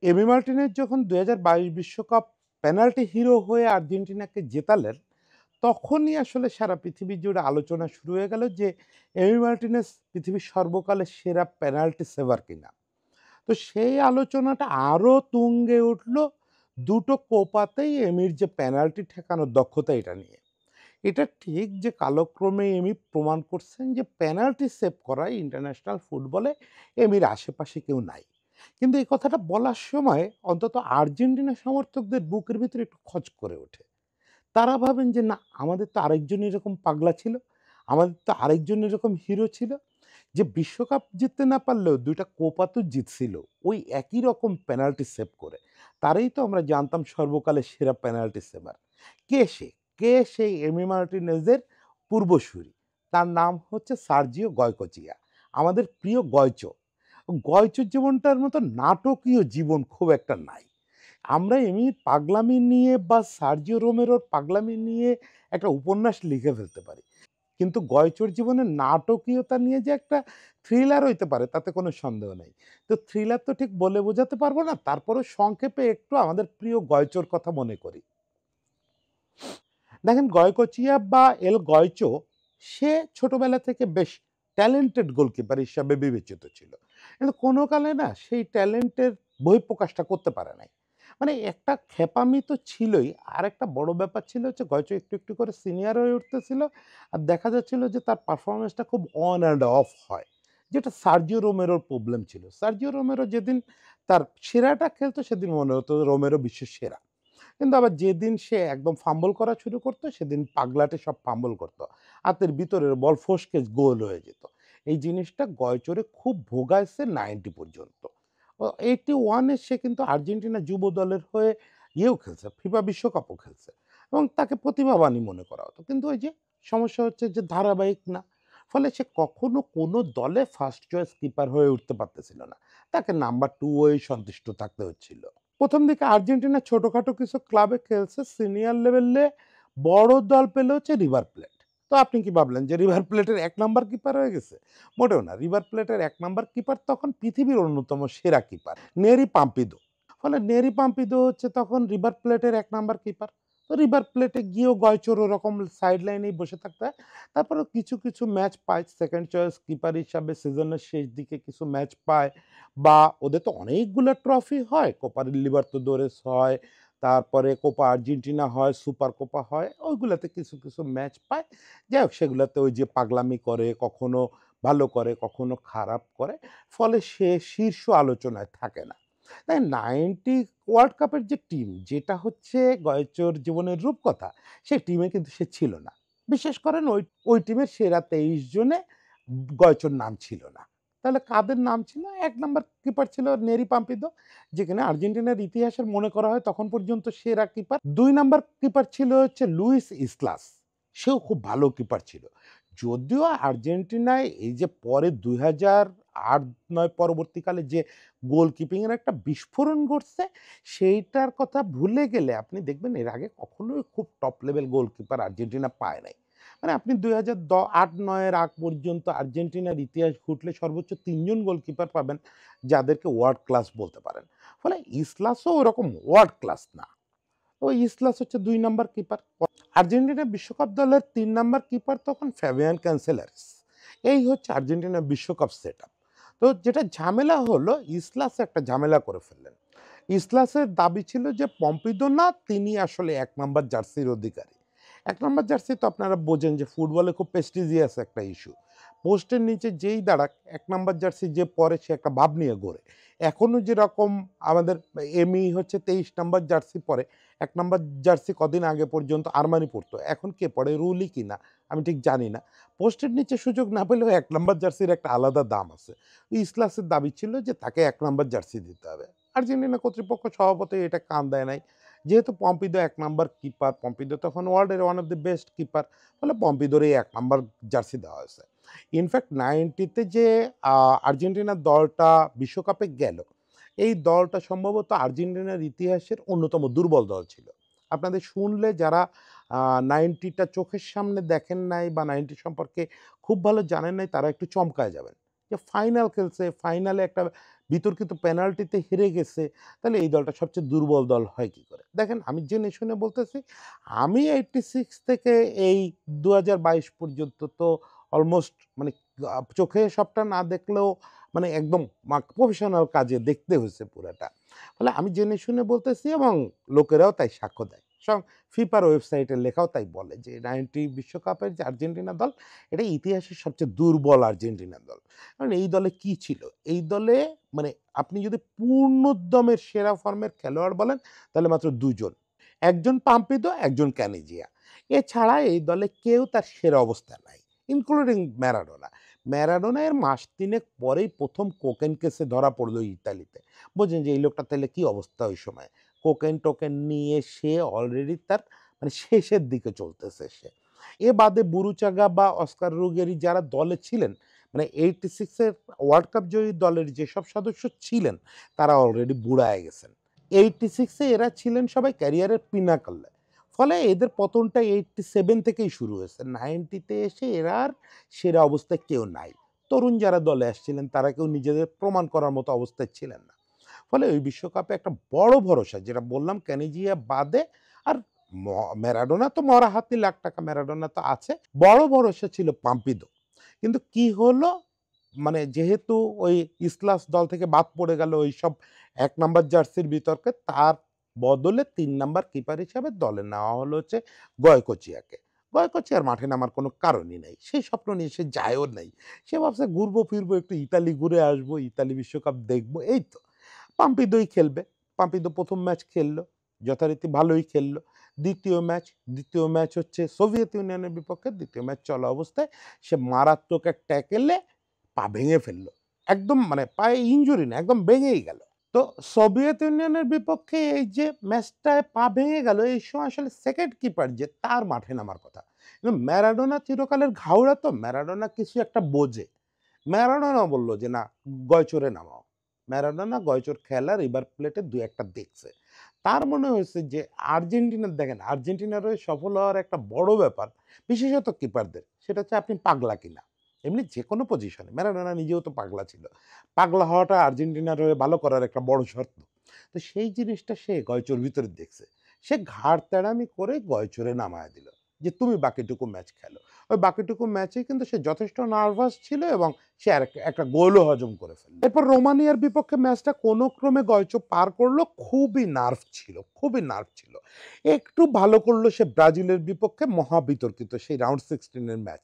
Emi Martinez যখন ২০২২ বিশ্বকাপ penalty hero হয়ে আর্জেন্টিনাকে জেতালেন, তখনই আসলে সারা পৃথিবী জুড়ে আলোচনা শুরু হয়ে গেল যে এমি মার্টিনেজ পৃথিবীর সর্বকালের সেরা পেনাল্টি সেভার কিনা। তো সেই আলোচনাটা আরও তুঙ্গে উঠল দুটো কোপাতেই এমির যে পেনাল্টি ঠেকানোর দক্ষতা এটা নিয়ে। এটা ঠিক যে কালক্রমে এমি প্রমাণ করছেন যে পেনাল্টি সেভ করায় ইন্টারন্যাশনাল ফুটবলে এমির আশেপাশে কেউ নাই। কিন্তু এই কথাটা বলার সময় অন্তত আর্জেন্টিনা সমর্থকদের বুকের ভিতরে একটু খচ করে ওঠে। তারা ভাবেন যে না, আমাদের তো আরেকজন এরকম পাগলা ছিল, আমাদের তো আরেকজন এরকম হিরো ছিল, যে বিশ্বকাপ জিততে না পারলেও ২ টা কোপা তো জিতছিল ওই একই রকম পেনাল্টি সেভ করে। তারই তো আমরা জানতাম সর্বকালের সেরা পেনাল্টি সেভার। কে সে? কে সেই এমি মার্টিনেজের পূর্বসূরি? তার নাম হচ্ছে সার্জিও গয়কোচিয়া, আমাদের প্রিয় গয়চো। গয়চোর জীবনটার মতো নাটকীয় জীবন খুব একটা নাই। আমরা এমনি পাগলামি নিয়ে বা সার্জিও রোমেরোর পাগলামি নিয়ে একটা উপন্যাস লিখে ফেলতে পারি। কিন্তু গয়চোর জীবনের নাটকীয়তা নিয়ে যে একটা থ্রিলার হইতে পারে তাতে কোনো সন্দেহ নেই। তো থ্রিলার তো ঠিক বলে বোঝাতে পারবো না। তারপরেও সংক্ষেপে একটু আমাদের প্রিয় গয়চোর কথা মনে করি। দেখেন, গয়কোচিয়া বা এল গয়চো সে ছোটবেলা থেকে বেশ ট্যালেন্টেড গোলকিপার হিসাবে বিবেচিত ছিল। কিন্তু কোনো কালে না সেই ট্যালেন্টের বহিঃপ্রকাশটা করতে পারে নাই। মানে একটা ক্ষেপামি তো ছিলই, আরেকটা বড় ব্যাপার ছিল হচ্ছে গয়চো একটু, একটু করে সিনিয়র হয়ে উঠতেছিল। আর দেখা যাচ্ছিল যে তার পারফরম্যান্সটা খুব অন অ্যান্ড অফ হয়। যেটা সার্জিও রোমেরোর প্রবলেম ছিল। সার্জিও রোমেরো যেদিন তার সেরাটা খেলতো সেদিন মনে হতো রোমেরো বিশ্বের সেরা। কিন্তু আবার যেদিন সে একদম ফাম্বল করা শুরু করতো সেদিন পাগলাটে সব ফাম্বল করতো। হাতের ভিতরের বল ফসকে গোল হয়ে যেত। এই জিনিসটা গয়চরে খুব ভোগাইছে 90 পর্যন্ত। 81 এ সে কিন্তু আর্জেন্টিনা যুব দলের হয়ে ইয়েও খেলছে, ফিফা বিশ্বকাপও খেলছে এবং তাকে প্রতিভাবানই মনে করা হতো। কিন্তু ওই যে সমস্যা হচ্ছে যে ধারাবাহিক না। ফলে সে কখনো কোনো দলে ফার্স্ট চয়েস কিপার হয়ে উঠতে পারতেছিল না। তাকে নাম্বার 2 হয়েই সন্তুষ্ট থাকতে হচ্ছিল। প্রথম দিকে আর্জেন্টিনা ছোটখাটো কিছু ক্লাবে খেলছে, সিনিয়র লেভেলে বড় দল পেলে হচ্ছে রিভার প্লেট। তো আপনি কি ভাবলেন যে রিভার প্লেটের ১ নাম্বার কিপার হয়ে গেছে? মোটেও না। রিভার প্লেটের ১ নাম্বার কিপার তখন পৃথিবীর অন্যতম সেরা কিপার, নেরি পাম্পিদো। ফলে নেরি পাম্পিদো হচ্ছে তখন রিভার প্লেটের ১ নাম্বার কিপার। তো রিভার প্লেটে গিয়েও গয়চোর ওরকম সাইড লাইনেই বসে থাকতে হয়। তারপরেও কিছু, কিছু ম্যাচ পায় সেকেন্ড চয়েস কিপার হিসাবে সিজনের শেষ দিকে কিছু ম্যাচ পায়। বা ওদের তো অনেকগুলো ট্রফি হয়। কোপা লিবার্তাদোরেস হয়, তারপরে কোপা আর্জেন্টিনা হয়, সুপার কোপা হয়। ওইগুলাতে কিছু, কিছু ম্যাচ পায়। যাই হোক, সেগুলাতে ওই যে পাগলামি করে, কখনো ভালো করে, কখনো খারাপ করে। ফলে সে শীর্ষ আলোচনায় থাকে না। তাই 90 ওয়ার্ল্ড কাপের যে টিম, যেটা হচ্ছে গয়চোর জীবনের রূপকথা, সেই টিমে কিন্তু সে ছিল না। বিশেষ করেন ওই টিমের সেরা ২৩ জনে গয়চোর নাম ছিল না। তাহলে কাদের নাম ছিল? ১ নাম্বার কিপার ছিল নেরি পাম্পিদো, যেখানে আর্জেন্টিনার ইতিহাসের মনে করা হয় তখন পর্যন্ত সেরা কিপার। ২ নাম্বার কিপার ছিল হচ্ছে লুইস ইসলাস। সেও খুব ভালো কিপার ছিল। যদিও আর্জেন্টিনায় এই যে পরে ২০০৮-৯ পরবর্তীকালে যে গোলকিপিং এর একটা বিস্ফোরণ ঘটছে, সেইটার কথা ভুলে গেলে আপনি দেখবেন এর আগে কখনোই খুব টপ লেভেল গোলকিপার আর্জেন্টিনা পায় নাই। মানে আপনি ২০০৮-৯ এর আগ পর্যন্ত আর্জেন্টিনার ইতিহাস ঘুঁটলে সর্বোচ্চ ৩ জন গোলকিপার পাবেন যাদেরকে ওয়ার্ল্ড ক্লাস বলতে পারেন। ফলে ইসলাসও ওরকম ওয়ার্ল্ড ক্লাস না। ওই ইসলাস হচ্ছে ২ নাম্বার কিপার। আর্জেন্টিনা বিশ্বকাপ দলের ৩ নাম্বার কিপার তখন ফ্যাবিয়ান ক্যানসেলারেস। এই হচ্ছে আর্জেন্টিনা বিশ্বকাপ সেটআপ। তো যেটা ঝামেলা হলো, ইসলাস একটা ঝামেলা করে ফেললেন। ইসলাসের দাবি ছিল যে পম্পিদো না, তিনি আসলে ১ নাম্বার জার্সির অধিকারী। ১ নাম্বার জার্সি তো আপনারা বোঝেন যে ফুটবলে খুব প্রেস্টিজিয়াস একটা ইস্যু। পোস্টের নিচে যেই দাঁড়াক ১ নাম্বার জার্সি যে পরে সে একটা ভাব নিয়ে গড়ে। এখনো যেরকম আমাদের এমি হচ্ছে ২৩ নাম্বার জার্সি পরে, ১ নাম্বার জার্সি কদিন আগে পর্যন্ত আরমানি পড়তো। এখন কে পড়ে? রুলি কিনা আমি ঠিক জানি না। পোস্টের নিচে সুযোগ না পেলেও ১ নাম্বার জার্সির একটা আলাদা দাম আছে। ইসলাসের দাবি ছিল যে তাকে ১ নাম্বার জার্সি দিতে হবে। আর্জেন্টিনা কর্তৃপক্ষ স্বভাবতই এটা কান দেয় নাই। যেহেতু পম্পিদো ১ নাম্বার কিপার, পম্পিদো তখন ওয়ার্ল্ডের one of the best keeper. ফলে পম্পিদোরই ১ নাম্বার জার্সি দেওয়া হয়েছে। ইনফ্যাক্ট 90 তে যে আর্জেন্টিনার দলটা বিশ্বকাপে গেল, এই দলটা সম্ভবত আর্জেন্টিনার ইতিহাসের অন্যতম দুর্বল দল ছিল। আপনাদের শুনলে যারা 90 টা চোখের সামনে দেখেন নাই বা 90 সম্পর্কে খুব ভালো জানেন নাই, তারা একটু চমকায় যাবেন। যে ফাইনাল খেলছে, ফাইনালে একটা বিতর্কিত পেনাল্টিতে হেরে গেছে, তাহলে এই দলটা সবচেয়ে দুর্বল দল হয় কি করে? দেখেন আমি জেনে শুনে বলতেছি, আমি 86 থেকে এই ২০২২ পর্যন্ত তো অলমোস্ট মানে চোখে সবটা না দেখলেও মানে একদম প্রফেশনাল কাজে দেখতে হয়েছে পুরাটা। ফলে আমি জেনে শুনে বলতেছি এবং লোকেরাও তাই সাক্ষ্য দেয়। ফিফার ওয়েবসাইটে লেখাও তাই বলে যে 90 বিশ্বকাপের যে আর্জেন্টিনা দল, এটা ইতিহাসের সবচেয়ে দুর্বল আর্জেন্টিনা দল। কারণ এই দলে কি ছিল? এই দলে মানে আপনি যদি পূর্ণোদ্যমের সেরা ফর্মের খেলোয়াড় বলেন, তাহলে মাত্র ২ জন। একজন পাম্পিদো, একজন ক্যানিজিয়া। এছাড়া এই দলে কেউ তার সেরা অবস্থায় নাই, ইনক্লুডিং ম্যারাডোনা। ম্যারাডোনা এর মাস ৩ এক পরেই ১ম কোকেন কেসে ধরা পড়ল ইতালিতে। বোঝেন যে এই লোকটা তাইলে কি অবস্থা ওই সময়। কোকেন-টোকেন নিয়ে সে অলরেডি তার মানে শেষের দিকে চলতেছে সে। এ বাদে বুরুচাগা বা অস্কার রুগেরি যারা দলে ছিলেন, মানে 86 এর ওয়ার্ল্ড কাপ জয়ী দলের যেসব সদস্য ছিলেন, তারা অলরেডি বুড়ায় গেছেন। 86 এ এরা ছিলেন সবাই ক্যারিয়ারের পিনাকলে। ফলে এদের পতনটা 87 থেকেই শুরু হয়েছে। 90 তে এসে এরা আর সেরা অবস্থায় কেউ নাই। তরুণ যারা দলে আসছিলেন তারা কেউ নিজেদের প্রমাণ করার মতো অবস্থায় ছিলেন না। ফলে ওই বিশ্বকাপে একটা বড় ভরসা যেটা বললাম ক্যানিজিয়া বাদে আর ম ম্যারাডোনা তো মরা হাতি লাখ টাকা ম্যারাডোনা তো আছে। বড় ভরসা ছিল পাম্পিদো। কিন্তু কি হলো মানে যেহেতু ওই ইসলাস দল থেকে বাদ পড়ে গেল ওইসব ১ নাম্বার জার্সির বিতর্কে, তার বদলে ৩ নাম্বার কিপার হিসাবে দলে নেওয়া হলো হচ্ছে গয়কোচিয়াকে। গয়কোচিয়ার মাঠে নামার কোনো কারণই নাই। সেই স্বপ্ন নিয়ে সে যায়ও নাই। সে ভাবছে ঘুরবো ফিরবো একটু ইতালি ঘুরে আসবো, ইতালি বিশ্বকাপ দেখবো এই তো। পাম্পিদোই খেলবে। পাম্পিদো ১ম ম্যাচ খেললো। যথারীতি ভালোই খেললো। ২য় ম্যাচ হচ্ছে সোভিয়েত ইউনিয়নের বিপক্ষে। ২য় ম্যাচ চলা অবস্থায় সে মারাত্মক এক ট্যাকেলে পা ভেঙে ফেললো। একদম মানে পায়ে ইনজুরি না, একদম ভেঙেই গেল। তো সোভিয়েত ইউনিয়নের বিপক্ষে এই যে ম্যাচটায় পা ভেঙে গেল, এই সময় আসলে সেকেন্ড কিপার যে তার মাঠে নামার কথা। কিন্তু ম্যারাডোনা চিরকালের ঘাওড়া তো, ম্যারাডোনা কিছু একটা বোঝে। ম্যারাডোনা বলল যে, "না, গয়চোরে নামাও।" ম্যারাডোনা গয়চোর খেলা রিভার প্লেটে ২-১ টা দেখছে। তার মনে হয়েছে যে আর্জেন্টিনার দেখেন, আর্জেন্টিনার হয়ে সফল হওয়ার একটা বড় ব্যাপার, বিশেষত কিপারদের, সেটা হচ্ছে আপনি পাগলা কিনা। এমনি যেকোনো পজিশনে। ম্যারাডোনা নিজেও তো পাগলা ছিল। পাগলা হওয়াটা আর্জেন্টিনার হয়ে ভালো করার একটা বড় শর্ত। তো সেই জিনিসটা সে গয়চোর ভিতরে দেখছে। সে ঘাড় তেড়ামি করে গয়চোরে নামায়া দিল। যে, "তুমি বাকিটুকু ম্যাচ খেলো।" ওই বাকিটুকু ম্যাচে কিন্তু সে যথেষ্ট নার্ভাস ছিল এবং সে একটা গোলও হজম করে ফেলল। এরপর রোমানিয়ার বিপক্ষে ম্যাচটা কোনো ক্রমে গয়চো পার করলো। খুবই নার্ভ ছিল, খুবই নার্ভ ছিল। একটু ভালো করলো সে ব্রাজিলের বিপক্ষে মহা বিতর্কিত সেই রাউন্ড 16 এর ম্যাচ।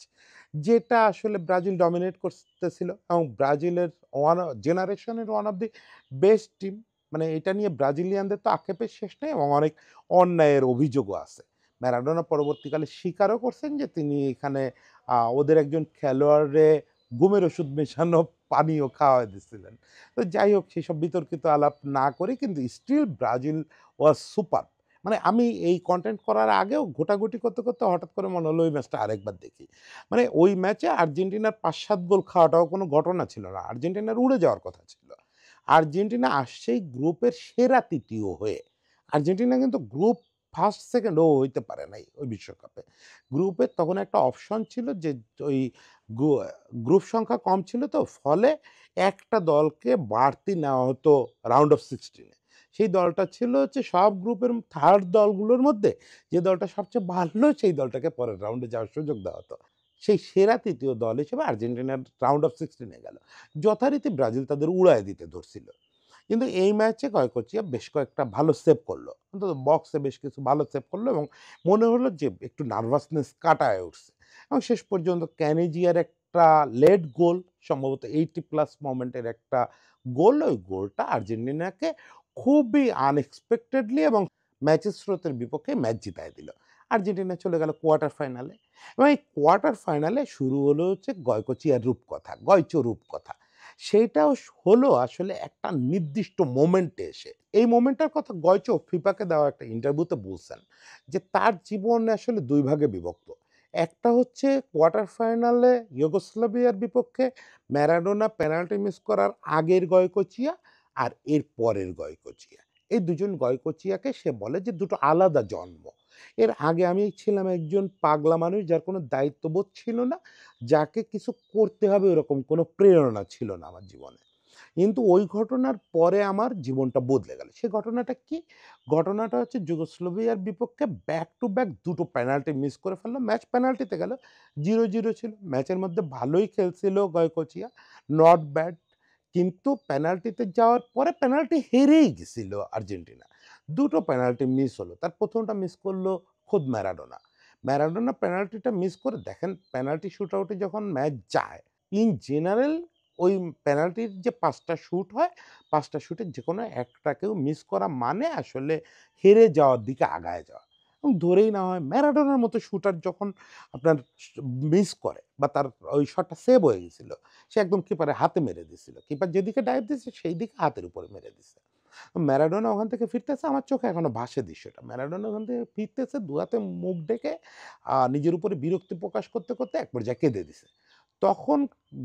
যেটা আসলে ব্রাজিল ডমিনেট করতেছিল এবং ব্রাজিলের জেনারেশনের one of the best team. মানে এটা নিয়ে ব্রাজিলিয়ানদের তো আক্ষেপের শেষ নেই এবং অনেক অন্যায়ের অভিযোগও আছে। ম্যারাডোনা পরবর্তীকালে স্বীকারও করছেন যে তিনি এখানে ওদের একজন খেলোয়াড়রে ঘুমের ওষুধ মেশানো পানীয় খাওয়ায় দিছিলেন। তো যাই হোক সেসব বিতর্কিত আলাপ না করে কিন্তু স্টিল ব্রাজিল ওয়াজ সুপার। মানে আমি এই কনটেন্ট করার আগেও ঘোটাঘুটি করতে হঠাৎ করে মনে হলো ওই ম্যাচটা আরেকবার দেখি। মানে ওই ম্যাচে আর্জেন্টিনার ৫-৭ গোল খাওয়াটাও কোনো ঘটনা ছিল না। আর্জেন্টিনার উড়ে যাওয়ার কথা ছিল। আর্জেন্টিনা আসছেই গ্রুপের সেরা ৩য় হয়ে। আর্জেন্টিনা কিন্তু গ্রুপ ফার্স্ট, সেকেন্ড ও হইতে পারে নাই ওই বিশ্বকাপে। গ্রুপে তখন একটা অপশন ছিল যে ওই গ্রু গ্রুপ সংখ্যা কম ছিল তো ফলে একটা দলকে বাড়তি নেওয়া হতো রাউন্ড অফ 16 এ। সেই দলটা ছিল হচ্ছে সব গ্রুপের থার্ড দলগুলোর মধ্যে যে দলটা সবচেয়ে ভালো সেই দলটাকে পরের রাউন্ডে যাওয়ার সুযোগ দেওয়া হতো। সেই সেরা ৩য় দল হিসেবে আর্জেন্টিনার রাউন্ড অফ 16 এ গেল। যথারীতি ব্রাজিল তাদের উড়ায়ে দিতে ধরছিল। কিন্তু এই ম্যাচে কয়কচিয়া বেশ কয়েকটা ভালো সেভ করলো। অন্তত বক্সে বেশ কিছু ভালো সেভ করলো এবং মনে হলো যে একটু নার্ভাসনেস কাটায় উঠছে। এবং শেষ পর্যন্ত ক্যানিজিয়ার একটা লেট গোল সম্ভবত 80 প্লাস মোমেন্টের একটা গোল, ওই গোলটা আর্জেন্টিনাকে খুবই আনএক্সপেক্টেডলি এবং ম্যাচের স্রোতের বিপক্ষে ম্যাচ জিতায় দিল। আর্জেন্টিনা চলে গেল কোয়ার্টার ফাইনালে এবং এই কোয়ার্টার ফাইনালে শুরু হলো হচ্ছে গয়কচিয়ার রূপকথা, গয়চো রূপকথা। সেইটাও হলো আসলে একটা নির্দিষ্ট মোমেন্টে এসে। এই মোমেন্টটার কথা গয়চো ফিফাকে দেওয়া একটা ইন্টারভিউতে বলছেন যে তার জীবন আসলে ২ ভাগে বিভক্ত। একটা হচ্ছে কোয়ার্টার ফাইনালে ইউগোস্লাভিয়ার বিপক্ষে ম্যারাডোনা পেনাল্টি মিস করার আগের গয়কোচিয়া আর এর পরের গয়কোচিয়া। এই দুজন গয়কোচিয়াকে সে বলে যে দুটো আলাদা জন্ম। এর আগে আমি ছিলাম একজন পাগলা মানুষ যার কোনো দায়িত্ববোধ ছিল না, যাকে কিছু করতে হবে ওরকম কোনো প্রেরণা ছিল না আমার জীবনে। কিন্তু ওই ঘটনার পরে আমার জীবনটা বদলে গেল। সে ঘটনাটা কি? ঘটনাটা হচ্ছে যুগোস্লাভিয়ার বিপক্ষে back to back ২ to penalty miss করে ফেলল। ম্যাচ পেনাল্টিতে গেল। 0-0 ছিল। ম্যাচের মধ্যে ভালোই খেলছিল গয়কোচিয়া, নট ব্যাড। কিন্তু পেনাল্টিতে যাওয়ার পরে পেনাল্টি হেরেই গেছিল আর্জেন্টিনা। ২ টো পেনাল্টি মিস হলো। তার ১ম টা মিস করল খোদ ম্যারাডোনা। ম্যারাডোনা পেনাল্টিটা মিস করে দেখেন পেনাল্টি শুট আউটে যখন ম্যাচ যায়, ইন জেনারেল ওই পেনাল্টির যে ৫ টা শুট হয়, ৫ টা শুটের যেকোনো একটাকেও মিস করা মানে আসলে হেরে যাওয়ার দিকে আগায় যাওয়া। এবং ধরেই নেওয়া হয় ম্যারাডোনার মতো শুটার যখন আপনার মিস করে বা তার ওই শটটা সেভ হয়ে গেছিল, সে একদম কিপারের হাতে মেরে দিছিল। কিপার যেদিকে ডাইভ দিছে সেই দিকে হাতের উপরে মেরে দিছে। ম্যারাডোনা ওখান থেকে ফিরতেছে, আমার চোখে এখনো ভাসে দৃশ্যটা। ম্যারাডোনা ওখান থেকে ফিরতেছে, ২ হাতে মুখ ঢেকে নিজের উপরে বিরক্তি প্রকাশ করতে, করতে এক পর্যায়ে কেঁদে দিছে। তখন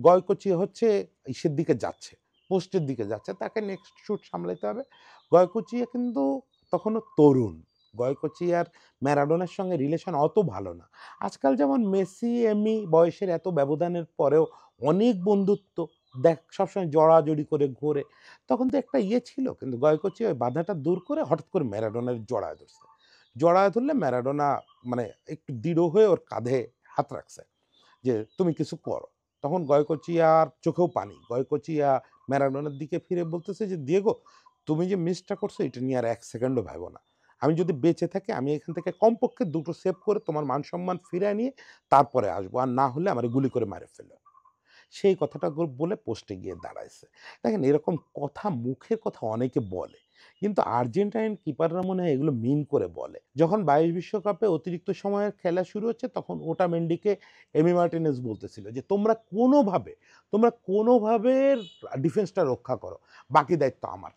গয়কোচিয়া হচ্ছে ইসের দিকে যাচ্ছে, পোস্টের দিকে যাচ্ছে। তাকে নেক্সট শুট সামলাইতে হবে। গয়কোচিয়া কিন্তু তখনও তরুণ। গয়কোচিয়ার ম্যারাডোনার সঙ্গে রিলেশন অত ভালো না। আজকাল যেমন মেসি, এমি বয়সের এত ব্যবধানের পরেও অনেক বন্ধুত্ব, সবসময় জড়াজড়ি করে ঘোরে। তখন তো একটা ইয়ে ছিল, কিন্তু গয়কোচিয়া ওই বাধাটা দূর করে হঠাৎ করে ম্যারাডোনার জড়ায় ধরছে। জড়ায় ধরলে ম্যারাডোনা মানে একটু দৃঢ় হয়ে ওর কাঁধে হাত রাখছে যে, "তুমি কিছু করো।" তখন গয়কোচিয়ার চোখেও পানি। গয়কোচিয়া ম্যারাডোনার দিকে ফিরে বলতেছে যে, "দিয়েগো, তুমি যে মিসটা করছো এটা নিয়ে আর ১ সেকেন্ডও ভাইবো না। আমি যদি বেঁচে থাকি আমি এখান থেকে কমপক্ষে ২ টো সেভ করে তোমার মান-সম্মান ফিরায় নিয়ে তারপরে আসবো। আর না হলে আমারে গুলি করে মাইরে ফেলো।" সেই কথাটা বলে পোস্টে গিয়ে দাঁড়াইছে। দেখেন এরকম কথা, মুখের কথা অনেকে বলে। কিন্তু আর্জেন্টাইন কিপাররা মনে হয় এগুলো মিন করে বলে। যখন ২২ বিশ্বকাপে অতিরিক্ত সময়ের খেলা শুরু হচ্ছে তখন ওটামেন্ডিকে এমি মার্টিনেজ বলতেছিল যে, তোমরা কোনোভাবে ডিফেন্সটা রক্ষা করো। বাকি দায়িত্ব আমার।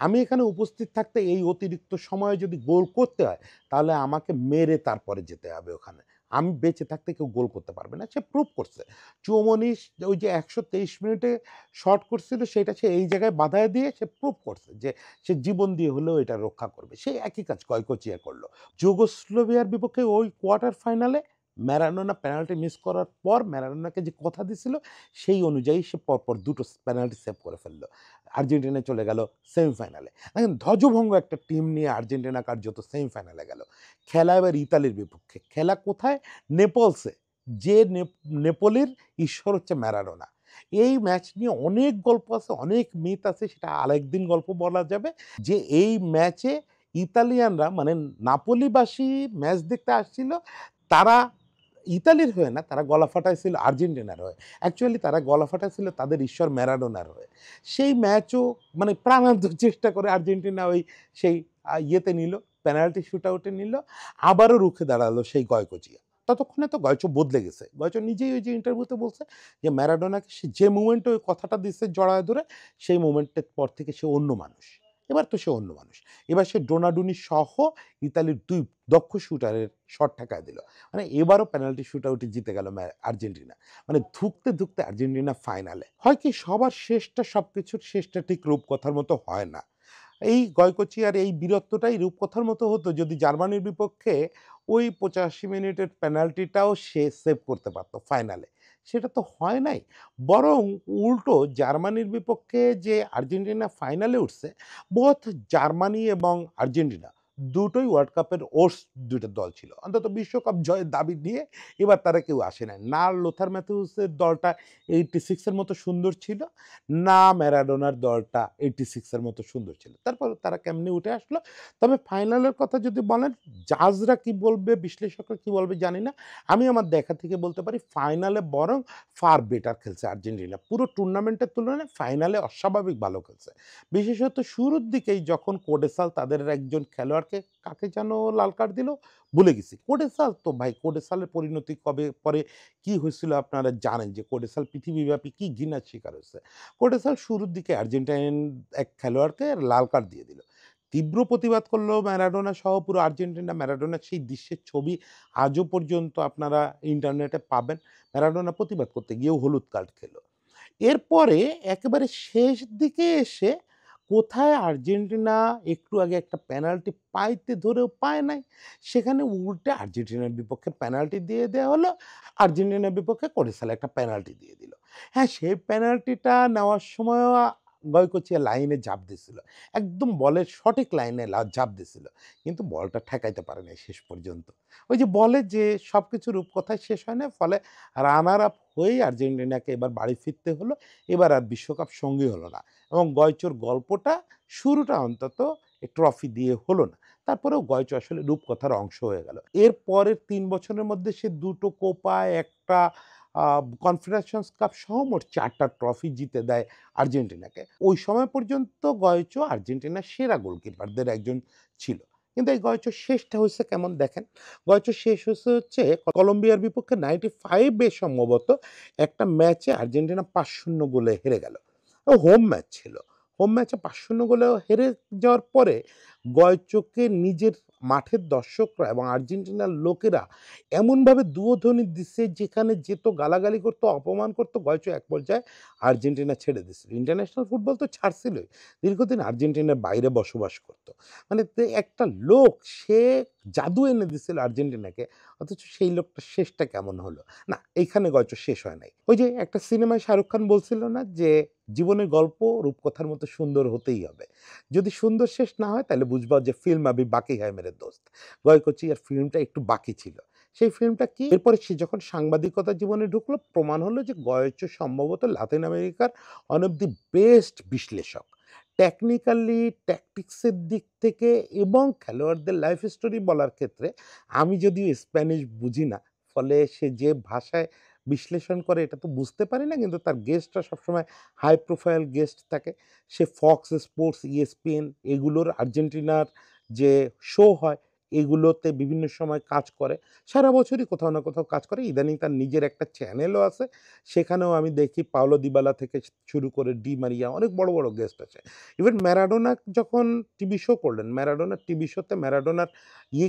আমি এখানে উপস্থিত থাকতে এই অতিরিক্ত সময়ে যদি গোল করতে হয় তাহলে আমাকে মেরে তারপরে যেতে হবে ওখানে। আমি বেঁচে থাকতে কেউ গোল করতে পারবে না। সে প্রুভ করছে। চৌমনি ওই যে ১২৩ মিনিটে শট করছিল সেটা সে এই জায়গায় বাধায় দিয়ে সে প্রুভ করছে যে সে জীবন দিয়ে হলেও এটা রক্ষা করবে। সেই একই কাজ গয়কোচিয়া করল। যুগোস্লাভিয়ার বিপক্ষে ওই কোয়ার্টার ফাইনালে ম্যারাডোনা পেনাল্টি মিস করার পর ম্যারাডোনাকে যে কথা দিছিল সেই অনুযায়ী সে পরপর ২ টো পেনাল্টি সেভ করে ফেলল। আর্জেন্টিনা চলে গেল সেমিফাইনালে। দেখেন ধ্বজভঙ্গ একটা টিম নিয়ে আর্জেন্টিনা কার্যত সেমিফাইনালে গেল। খেলা এবার ইতালির বিপক্ষে। খেলা কোথায়? নেপলসে। যে নেপোলির ঈশ্বর হচ্ছে ম্যারাডোনা। এই ম্যাচ নিয়ে অনেক গল্প আছে, অনেক মিথ আছে, সেটা আরেকদিন গল্প বলা যাবে। যে এই ম্যাচে ইতালিয়ানরা মানে নাপোলিবাসী ম্যাচ দেখতে আসছিল, তারা ইতালির হয়ে না, তারা গলা ফাটাইছিল আর্জেন্টিনার হয়ে। অ্যাকচুয়ালি তারা গলা ফাটাইছিল তাদের ঈশ্বর ম্যারাডোনার হয়ে। সেই ম্যাচও মানে প্রাণান্ত চেষ্টা করে আর্জেন্টিনা ওই সেই ইয়েতে নিল, পেনাল্টি শুট আউটে নিল। আবারও রুখে দাঁড়ালো সেই গয়কোচিয়া। ততক্ষণে তো গয়চো বদলে গেছে। গয়চো নিজেই ওই যে ইন্টারভিউতে বলছে যে ম্যারাডোনাকে সে যে মোমেন্টে ওই কথাটা দিচ্ছে জড়ায় ধরে, সেই মোমেন্টের পর থেকে সে অন্য মানুষ। এবার তো সে অন্য মানুষ। এবার সে ডোনাডুনি সহ ইতালির ২ দক্ষ শুটারের শট ঠেকায় দিল। মানে এবারও পেনাল্টি শুট আউটে জিতে গেল আর্জেন্টিনা। মানে ধুঁকতে, ধুঁকতে আর্জেন্টিনা ফাইনালে। হয় কি সবার শেষটা সবকিছুর শেষটা ঠিক রূপকথার মতো হয় না। এই গয়কোচিয়ার এই বীরত্বটাই রূপকথার মতো হতো যদি জার্মানির বিপক্ষে ওই ৮৫ মিনিটের পেনাল্টিটাও সে সেভ করতে পারত ফাইনালে। সেটা তো হয় নাই। বরং উল্টো জার্মানির বিপক্ষে যে আর্জেন্টিনা ফাইনালে উঠছে, বোথ জার্মানি এবং আর্জেন্টিনা দুটোই ওয়ার্ল্ড কাপের ওর্স ২ টা দল ছিল। অন্তত বিশ্বকাপ জয়ের দাবি নিয়ে এবার তারা কেউ আসে নাই। না লোথার ম্যাথিউসের দলটা 86 এর মতো সুন্দর ছিল, না ম্যারাডোনার দলটা 86 এর মতো সুন্দর ছিল। তারপর তারা কেমনে উঠে আসলো। তবে ফাইনালের কথা যদি বলেন, জাজরা কি বলবে, বিশ্লেষকরা কি বলবে জানি না। আমি আমার দেখা থেকে বলতে পারি ফাইনালে বরং ফার বেটার খেলছে আর্জেন্টিনা। পুরো টুর্নামেন্টের তুলনায় ফাইনালে অস্বাভাবিক ভালো খেলছে। বিশেষত শুরুর দিকেই যখন কোডেসাল তাদের একজন খেলোয়াড়কে কাকে যেন লাল কার্ড দিল? ভুলে গেছি। কোডেসাল তো ভাই কোডেসালের পরিণতি কবে পরে কি হয়েছিল আপনারা জানেন যে কোডেসাল পৃথিবীব্যাপী কি ঘৃণার শিকার হয়েছে। কোডেসাল শুরুর দিকে আর্জেন্টাইন এক খেলোয়াড়কে লাল কার্ড দিয়ে দিল। তীব্র প্রতিবাদ করলো ম্যারাডোনা সহ পুরো আর্জেন্টিনা। ম্যারাডোনার সেই দৃশ্যের ছবি আজও পর্যন্ত আপনারা ইন্টারনেটে পাবেন। ম্যারাডোনা প্রতিবাদ করতে গিয়েও হলুদ কার্ড খেলো। এরপরে একেবারে শেষ দিকে এসে কোথায় আর্জেন্টিনা একটু আগে একটা পেনাল্টি পাইতে ধরেও পায় নাই। সেখানে উল্টে আর্জেন্টিনার বিপক্ষে পেনাল্টি দিয়ে দেয়া হলো। আর্জেন্টিনার বিপক্ষে কোডেসাল একটা পেনাল্টি দিয়ে দিল। হ্যাঁ, সেই পেনাল্টিটা নেওয়ার সময়ও গয়কোচিয়া লাইনে ঝাঁপ দিছিল। একদম বলের সঠিক লাইনে ঝাঁপ দিছিল। কিন্তু বলটা ঠেকাইতে পারে নাই শেষ পর্যন্ত। ওই যে বলে যে সবকিছু রূপকথায় শেষ হয় না। ফলে রানার আপ হয়েই আর্জেন্টিনাকে এবার বাড়ি ফিরতে হলো। এবার আর বিশ্বকাপ সঙ্গী হলো না। এবং গয়চোর গল্পটা শুরুটা অন্তত ট্রফি দিয়ে হলো না। তারপরেও গয়চো আসলে রূপকথার অংশ হয়ে গেল। এর পরের ৩ বছরের মধ্যে সে ২ টো কোপা, ১ টা কনফেডারেশনস কাপ সহ মোট ৪ টা ট্রফি জিতে দেয় আর্জেন্টিনাকে। ওই সময় পর্যন্ত গয়চো আর্জেন্টিনার সেরা গোলকিপারদের একজন ছিল। কিন্তু এই গয়চো শেষটা হইছে কেমন দেখেন। গয়চো শেষ হচ্ছে কলম্বিয়ার বিপক্ষে 95 এ সম্ভবত একটা ম্যাচে আর্জেন্টিনা ৫-০ গোলে হেরে গেল। হোম ম্যাচ ছিল। হোম ম্যাচে ৫-০ গোলে হেরে যাওয়ার পরে গয়চোকে নিজের মাঠের দর্শকরা এবং আর্জেন্টিনার লোকেরা এমনভাবে দুয়োধ্বনি দিছে যেখানে যেত গালাগালি করত, অপমান করত। গয়চো এক পর্যায়ে আর্জেন্টিনা ছেড়ে দিছিল। ইন্টারন্যাশনাল ফুটবল তো ছাড়ছিলই। দীর্ঘদিন আর্জেন্টিনার বাইরে বসবাস করত। মানে একটা লোক সে জাদু এনে দিছিল আর্জেন্টিনাকে, অথচ সেই লোকটার শেষটা কেমন হলো? না, এইখানে গয়চো শেষ হয় নাই। ওই যে একটা সিনেমায় শাহরুখ খান বলছিল না যে, "জীবনের গল্প রূপকথার মতো সুন্দর হতেই হবে। যদি সুন্দর শেষ না হয় তাহলে বুঝবা যে ফিল্ম আভি বাকি হ্যায় মেরে দোস্ত।" গয়কোচিয়ার ফিল্মটা একটু বাকি ছিল। সেই ফিল্মটা কি? এরপরে সে যখন সাংবাদিকতা জীবনে ঢুকলো, প্রমাণ হলো যে গয়চো সম্ভবত লাতিন আমেরিকার ওয়ান অফ দি বেস্ট বিশ্লেষক। টেকনিক্যালি, ট্যাকটিক্সের দিক থেকে এবং খেলোয়াড়দের লাইফ স্টোরি বলার ক্ষেত্রে আমি যদিও স্প্যানিশ বুঝি না, ফলে সে যে ভাষায় বিশ্লেষণ করে এটা তো বুঝতে পারি না, কিন্তু তার গেস্টরা সবসময় হাই প্রোফাইল গেস্ট থাকে। সে ফক্স স্পোর্টস, ইএসপিএন এগুলোর আর্জেন্টিনার যে শো হয় এগুলোতে বিভিন্ন সময় কাজ করে। সারা বছরই কোথাও না কোথাও কাজ করে। ইদানিং তার নিজের একটা চ্যানেলও আছে। সেখানেও আমি দেখি পাওলো দিবালা থেকে শুরু করে ডি মারিয়া অনেক বড়, বড় গেস্ট আছে। ইভেন ম্যারাডোনা যখন টিভি শো করলেন, ম্যারাডোনার টিভি শোতে ম্যারাডোনার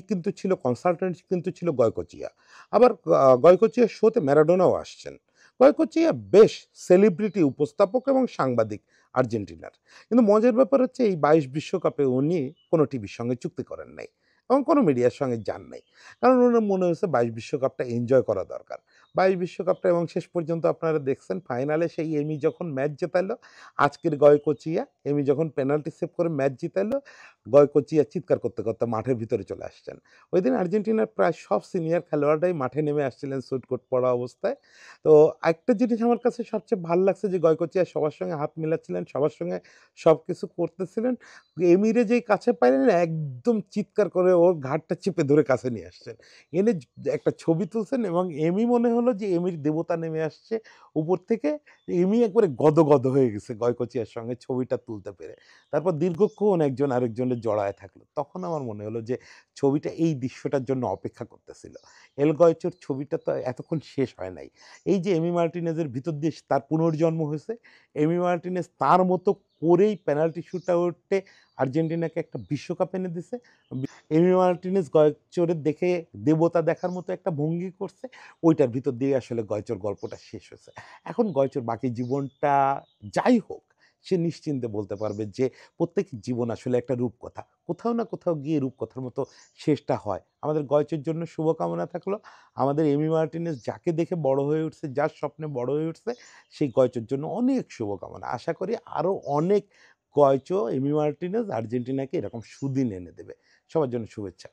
কিন্তু ছিল, কনসালট্যান্ট কিন্তু ছিল গয়কোচিয়া। আবার গয়কোচিয়ার শোতে ম্যারাডোনাও আসছেন। গয়কোচিয়া বেশ সেলিব্রিটি উপস্থাপক এবং সাংবাদিক আর্জেন্টিনার। কিন্তু মজার ব্যাপার হচ্ছে এই ২২ বিশ্বকাপে উনি কোনো টিভির সঙ্গে চুক্তি করেন নাই এবং কোনো মিডিয়ার সঙ্গে যান নাই। কারণ উনার মনে হয়েছে ২২ বিশ্বকাপটা এনজয় করা দরকার। ২২ বিশ্বকাপটা এবং শেষ পর্যন্ত আপনারা দেখছেন ফাইনালে সেই এমি যখন ম্যাচ জেতালো, আজকের গয়কোচিয়া এমি যখন পেনাল্টি সেভ করে ম্যাচ জিতালো, গয়কোচিয়া চিৎকার করতে, করতে মাঠের ভিতরে চলে আসছেন। ওইদিন আর্জেন্টিনার প্রায় সব সিনিয়র খেলোয়াড়রাই মাঠে নেমে আসছিলেন স্যুট কোট পরা অবস্থায়। তো আরেকটা জিনিস আমার কাছে সবচেয়ে ভাল লাগছে যে গয়কোচিয়া সবার সঙ্গে হাত মিলাচ্ছিলেন, সবার সঙ্গে সবকিছু করতেছিলেন। এমিরে যেই কাছে পাইলেন একদম চিৎকার করে ওর ঘাড়টা চেপে ধরে কাছে নিয়ে আসছেন। এনে একটা ছবি তুলছেন এবং এমি মনে হলো যে এমির দেবতা নেমে আসছে উপর থেকে। এমি একবারে গদগদ হয়ে গেছে গয়কোচিয়ার সঙ্গে ছবিটা তুলতে পেরে। তারপর দীর্ঘক্ষণ একজন আরেকজনের জড়ায় থাকলো। তখন আমার মনে হলো যে ছবিটা এই দৃশ্যটার জন্য অপেক্ষা করতেছিল। এল গয়চোর ছবিটা তো এতক্ষণ শেষ হয় নাই। এই যে এমি মার্টিনেজের ভিতর দিয়ে তার পুনর্জন্ম হয়েছে, এমি মার্টিনেজ তার মতো করেই পেনাল্টি শুট আউটে আর্জেন্টিনাকে একটা বিশ্বকাপ এনে দিছে। এমি মার্টিনেজ গয়চোরের দেখে দেবতা দেখার মতো একটা ভঙ্গি করছে। ওইটার ভিতর দিয়ে আসলে গয়চোর গল্পটা শেষ হয়েছে। এখন গয়চোর বাকি জীবনটা যাই হোক, সে নিশ্চিন্তে বলতে পারবে যে প্রত্যেকের জীবন আসলে একটা রূপকথা। কোথাও না কোথাও গিয়ে রূপকথার মতো শেষটা হয়। আমাদের গয়চোর জন্য শুভকামনা থাকলো। আমাদের এমি মার্টিনেজ যাকে দেখে বড় হয়ে উঠছে, যার স্বপ্নে বড় হয়ে উঠছে, সেই গয়চোর জন্য অনেক শুভকামনা। আশা করি আরও অনেক গয়চো, এমি মার্টিনেজ আর্জেন্টিনাকে এরকম সুদিন এনে দেবে। সবার জন্য শুভেচ্ছা।